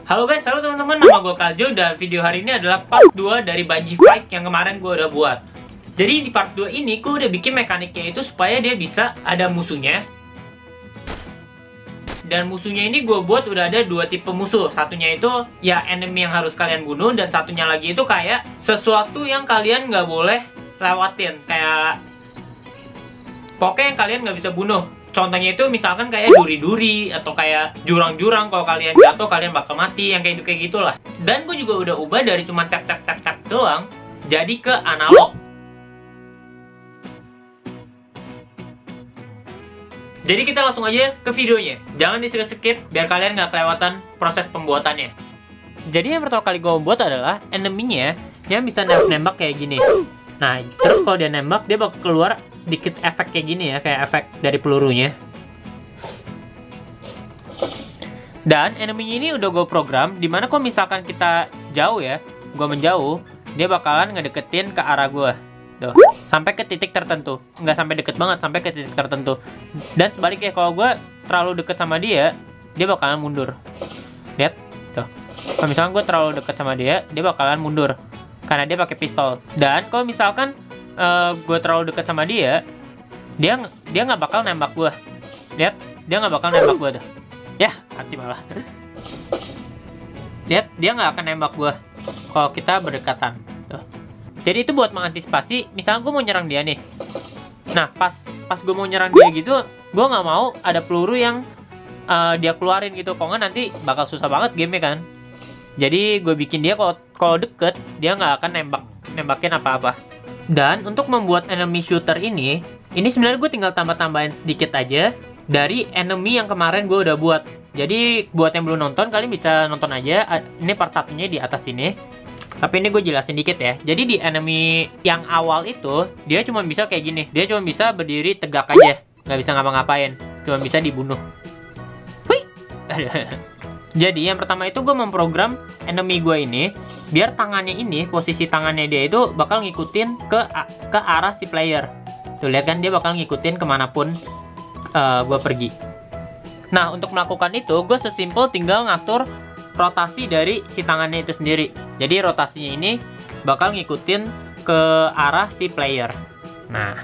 Halo guys, halo teman-teman, nama gue Kaljo dan video hari ini adalah part 2 dari Bungee Fight yang kemarin gue udah buat. Jadi di part 2 ini gue udah bikin mekaniknya itu supaya dia bisa ada musuhnya. Dan musuhnya ini gue buat udah ada dua tipe musuh. Satunya itu ya enemy yang harus kalian bunuh, dan satunya lagi itu kayak sesuatu yang kalian nggak boleh lewatin. Kayak pokoknya yang kalian nggak bisa bunuh. Contohnya itu misalkan kayak duri-duri atau kayak jurang-jurang, kalau kalian jatuh kalian bakal mati, yang kayak gitulah. Dan gue juga udah ubah dari cuma tap doang jadi ke analog. Jadi kita langsung aja ke videonya. Jangan di-skip biar kalian nggak kelewatan proses pembuatannya. Jadi yang pertama kali gue buat adalah enemy-nya yang bisa nembak kayak gini. Nah, terus kalau dia nembak, dia bakal keluar sedikit efek kayak gini ya, kayak efek dari pelurunya. Dan enemy ini udah gue program, dimana kalau misalkan kita jauh ya, gue menjauh, dia bakalan ngedeketin ke arah gue. Tuh, sampai ke titik tertentu. Nggak sampai deket banget, sampai ke titik tertentu. Dan sebaliknya, kalau gue terlalu deket sama dia, dia bakalan mundur. Lihat, tuh. Kalau misalkan gue terlalu deket sama dia, dia bakalan mundur. Karena dia pakai pistol. Dan kalau misalkan gue terlalu dekat sama dia nggak bakal nembak gue. Lihat, dia nggak bakal nembak gue tuh. Ya, mati malah. Lihat, dia nggak akan nembak gue kalau kita berdekatan. Tuh. Jadi itu buat mengantisipasi. Misalnya gue mau nyerang dia nih. Nah, pas gue mau nyerang dia gitu, gue nggak mau ada peluru yang dia keluarin gitu. Kalau nggak nanti bakal susah banget game-nya kan. Jadi gue bikin dia kalau deket, dia nggak akan nembakin apa-apa. Dan untuk membuat enemy shooter ini sebenarnya gue tinggal tambah-tambahin sedikit aja dari enemy yang kemarin gue udah buat. Jadi buat yang belum nonton, kalian bisa nonton aja. Ini part satunya di atas sini. Tapi ini gue jelasin dikit ya. Jadi di enemy yang awal itu, dia cuma bisa kayak gini. Dia cuma bisa berdiri tegak aja, nggak bisa ngapa-ngapain, cuma bisa dibunuh. Hui. Jadi yang pertama itu gue memprogram enemy gue ini biar tangannya ini, posisi tangannya dia itu bakal ngikutin ke arah si player. Tuh lihat kan, dia bakal ngikutin kemanapun gue pergi. Nah, untuk melakukan itu gue sesimpel tinggal ngatur rotasi dari si tangannya itu sendiri. Jadi rotasinya ini bakal ngikutin ke arah si player. Nah,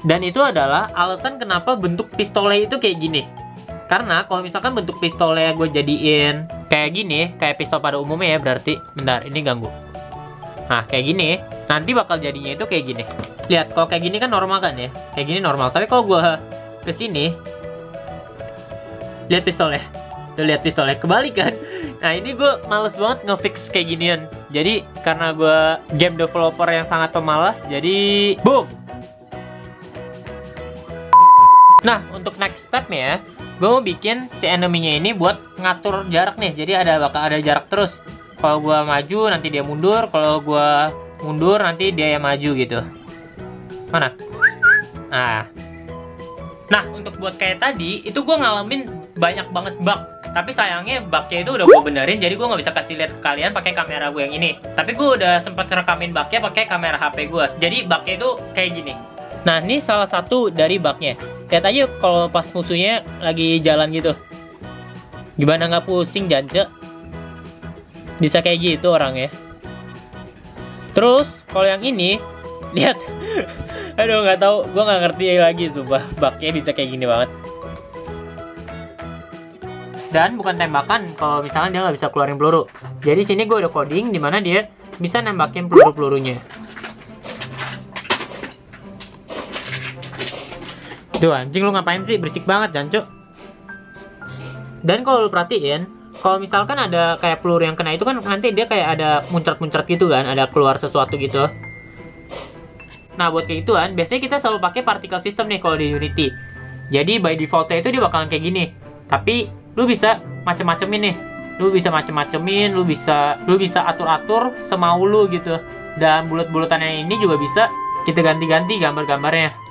dan itu adalah alasan kenapa bentuk pistolnya itu kayak gini. Karena kalau misalkan bentuk pistolnya gue jadiin kayak gini, kayak pistol pada umumnya ya, berarti bentar, ini ganggu. Nah, kayak gini, nanti bakal jadinya itu kayak gini. Lihat, kalau kayak gini kan normal kan ya, kayak gini normal. Tapi kalau gue kesini, lihat pistolnya, tuh lihat pistolnya kebalik kan. Nah, ini gue males banget ngefix kayak ginian. Jadi karena gue game developer yang sangat pemalas, jadi boom. Nah, untuk next stepnya, gue mau bikin si enemy-nya ini buat ngatur jarak nih. Jadi bakal ada jarak terus. Kalau gue maju nanti dia mundur, kalau gue mundur nanti dia yang maju gitu. Mana? Nah, untuk buat kayak tadi itu gue ngalamin banyak banget bug. Tapi sayangnya bugnya itu udah gue benerin, jadi gue nggak bisa kasih lihat ke kalian pakai kamera gue yang ini. Tapi gue udah sempat rekamin bugnya pakai kamera HP gue. Jadi bugnya itu kayak gini. Nah, ini salah satu dari bugnya. Lihat aja kalau pas musuhnya lagi jalan gitu. Gimana nggak pusing, Jance? Bisa kayak gitu orangnya. Terus, kalau yang ini, lihat. Aduh, nggak tahu. Gue nggak ngerti lagi, sumpah. Bugnya bisa kayak gini banget. Dan bukan tembakan kalau misalnya dia nggak bisa keluarin peluru. Jadi sini gue udah coding dimana dia bisa nembakin peluru-pelurunya. Tuh anjing, lu ngapain sih? Berisik banget, Janco. Dan kalau lu perhatiin, kalau misalkan ada kayak peluru yang kena itu kan nanti dia kayak ada muncrat-muncrat gitu kan, ada keluar sesuatu gitu. Nah, buat kayak gituan, biasanya kita selalu pakai particle system nih kalau di Unity. Jadi by defaultnya itu dia bakalan kayak gini. Tapi lu bisa macem-macemin nih. Lu bisa macem-macemin, lu bisa atur-atur semau lu gitu. Dan bulat-bulatannya ini juga bisa kita ganti-ganti gambar-gambarnya.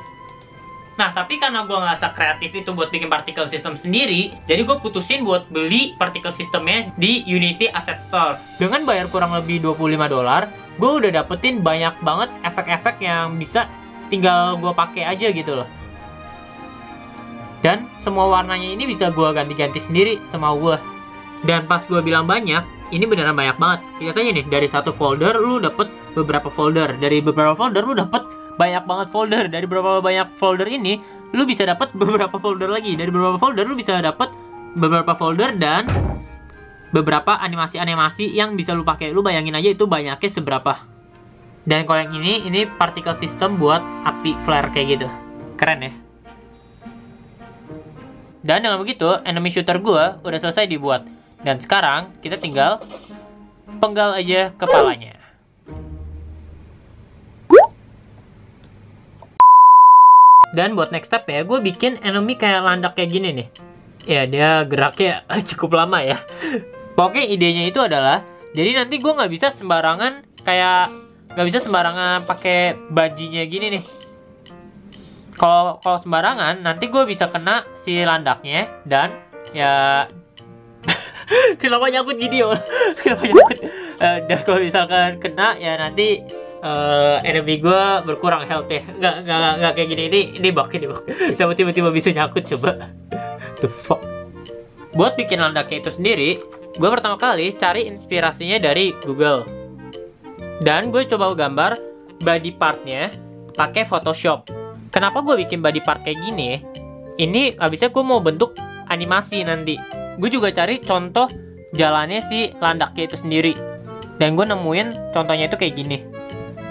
Nah, tapi karena gue ngerasa kreatif itu buat bikin particle system sendiri, jadi gue putusin buat beli particle systemnya di Unity Asset Store. Dengan bayar kurang lebih $25, gue udah dapetin banyak banget efek-efek yang bisa tinggal gue pakai aja gitu loh. Dan semua warnanya ini bisa gue ganti-ganti sendiri semau gue. Dan pas gue bilang banyak, ini beneran banyak banget. Lihat aja nih, dari satu folder lu dapet beberapa folder. Dari beberapa folder lu dapet banyak banget folder. Dari beberapa banyak folder ini, lu bisa dapet beberapa folder lagi. Dari beberapa folder lu bisa dapet beberapa folder dan beberapa animasi-animasi yang bisa lu pakai. Lu bayangin aja itu banyaknya seberapa. Dan kalau yang ini particle system buat api flare kayak gitu. Keren ya. Dan dengan begitu, enemy shooter gua udah selesai dibuat. Dan sekarang kita tinggal penggal aja kepalanya. Dan buat next step ya, gue bikin enemy kayak landak kayak gini nih. Ya, dia geraknya cukup lama ya. Pokoknya idenya itu adalah, jadi nanti gue nggak bisa sembarangan pakai bajinya gini nih. Kalau sembarangan, nanti gue bisa kena si landaknya dan ya. Kenapa nyangkut gini ya? Kenapa nyangkut? Dan kalau misalkan kena ya nanti enemy gue berkurang health ya. Nggak kayak gini. Ini bug. Kenapa tiba-tiba bisa nyangkut coba? The fuck. Buat bikin landaknya itu sendiri, gue pertama kali cari inspirasinya dari Google. Dan gue coba gambar body partnya pakai Photoshop. Kenapa gue bikin body part kayak gini? Ini abisnya gue mau bentuk animasi nanti. Gue juga cari contoh jalannya si landaknya itu sendiri. Dan gue nemuin contohnya itu kayak gini.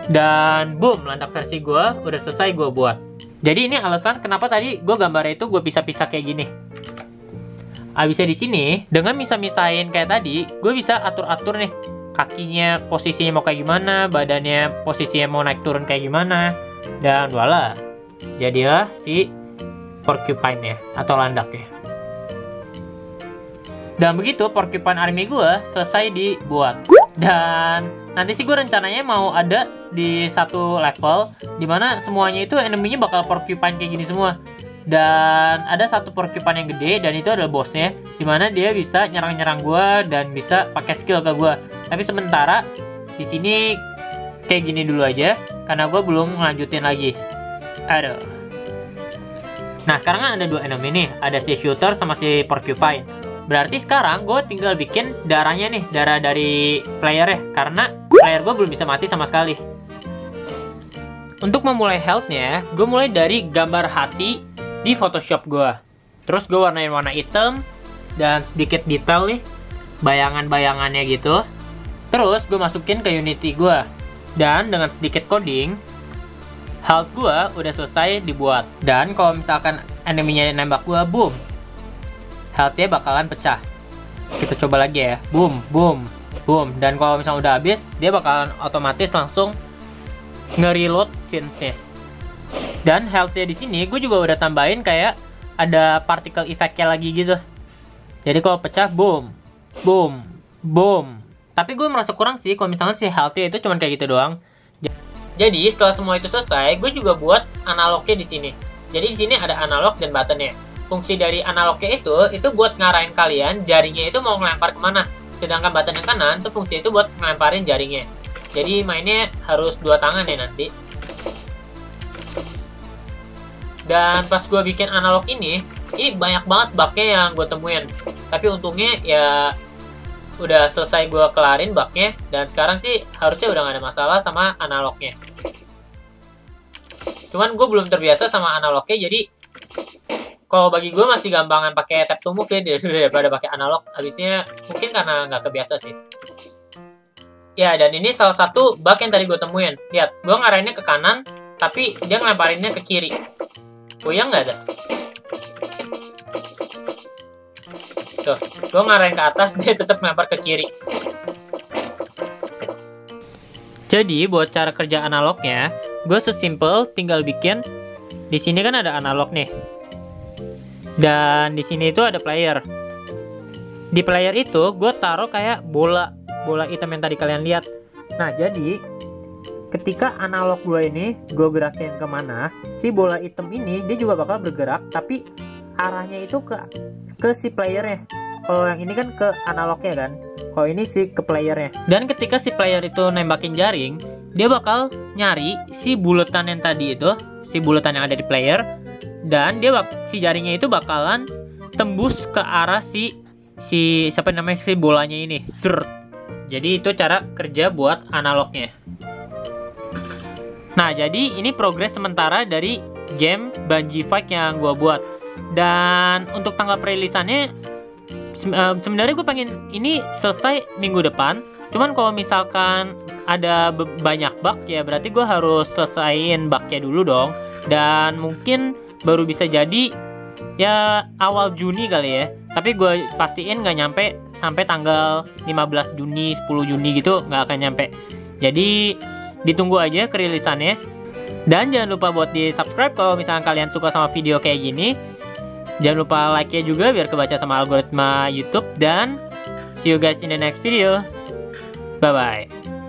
Dan boom, landak versi gue udah selesai gue buat. Jadi ini alasan kenapa tadi gue gambarnya itu gue pisah-pisah kayak gini. Abisnya di sini dengan misah-misahin kayak tadi, gue bisa atur-atur nih kakinya posisinya mau kayak gimana, badannya posisinya mau naik turun kayak gimana. Dan voila, jadilah si porcupine-nya atau landaknya. Dan begitu porcupine army gue selesai dibuat. Dan nanti sih gue rencananya mau ada di satu level dimana semuanya itu enemy-nya bakal porcupine kayak gini semua. Dan ada satu porcupine yang gede dan itu adalah bosnya, dimana dia bisa nyerang-nyerang gue dan bisa pakai skill ke gue. Tapi sementara di sini kayak gini dulu aja karena gue belum ngelanjutin lagi. Aduh. Nah sekarang kan ada dua enemy nih, ada si shooter sama si porcupine. Berarti sekarang gue tinggal bikin darahnya nih, darah dari player ya, karena player gue belum bisa mati sama sekali. Untuk memulai health-nya, gue mulai dari gambar hati di Photoshop gue. Terus gue warnain warna hitam dan sedikit detail nih, bayangan-bayangannya gitu. Terus gue masukin ke Unity gue. Dan dengan sedikit coding, health gue udah selesai dibuat. Dan kalau misalkan enemy-nya nembak gue, boom, health-nya bakalan pecah. Kita coba lagi ya. Boom, boom, boom. Dan kalau misalnya udah habis, dia bakalan otomatis langsung nge-reload scenes-nya. Dan health-nya di sini gue juga udah tambahin kayak ada particle effect-nya lagi gitu. Jadi kalau pecah, boom, boom, boom. Tapi gue merasa kurang sih kalau misalnya si health-nya itu cuma kayak gitu doang. Jadi setelah semua itu selesai, gue juga buat analognya di sini. Jadi di sini ada analog dan button-nya. Fungsi dari analognya itu buat ngarahin kalian jaringnya itu mau ngelempar kemana. Sedangkan button yang kanan itu fungsi itu buat ngelemparin jaringnya. Jadi mainnya harus dua tangan ya nanti. Dan pas gue bikin analog ini banyak banget bugnya yang gue temuin. Tapi untungnya ya udah selesai gue kelarin bugnya. Dan sekarang sih harusnya udah gak ada masalah sama analognya. Cuman gue belum terbiasa sama analognya, jadi kalau bagi gue masih gampangan pakai tap to move ya daripada pakai analog. Habisnya mungkin karena nggak kebiasa sih. Ya, dan ini salah satu bug yang tadi gue temuin. Lihat, gue ngarahinnya ke kanan, tapi dia ngelemparinnya ke kiri. Goyang nggak ada? Tuh, gue ngarahin ke atas, dia tetap ngelempar ke kiri. Jadi, buat cara kerja analognya, gue sesimpel tinggal bikin. Di sini kan ada analog nih. Dan di sini itu ada player. Di player itu gue taruh kayak bola hitam yang tadi kalian lihat. Nah jadi ketika analog gue ini gue gerakin kemana, si bola hitam ini dia juga bakal bergerak, tapi arahnya itu ke si playernya. Kalau yang ini kan ke analognya kan, kalau ini sih ke playernya. Dan ketika si player itu nembakin jaring, dia bakal nyari si buletan yang tadi itu, si buletan yang ada di player. dan si jaringnya itu bakalan tembus ke arah si siapa namanya, si bolanya ini. Jadi itu cara kerja buat analognya. Nah, jadi ini progres sementara dari game Bungie Fight yang gue buat. Dan untuk tanggal perilisannya, sebenarnya gue pengen ini selesai minggu depan. Cuman kalau misalkan ada banyak bug ya berarti gue harus selesaiin bugnya dulu dong. Dan mungkin baru bisa jadi ya awal Juni kali ya. Tapi gue pastiin nggak nyampe sampai tanggal 15 Juni, 10 Juni gitu, nggak akan nyampe. Jadi ditunggu aja kerilisannya. Dan jangan lupa buat di subscribe kalau misalnya kalian suka sama video kayak gini. Jangan lupa like-nya juga biar kebaca sama algoritma YouTube. Dan see you guys in the next video. Bye-bye.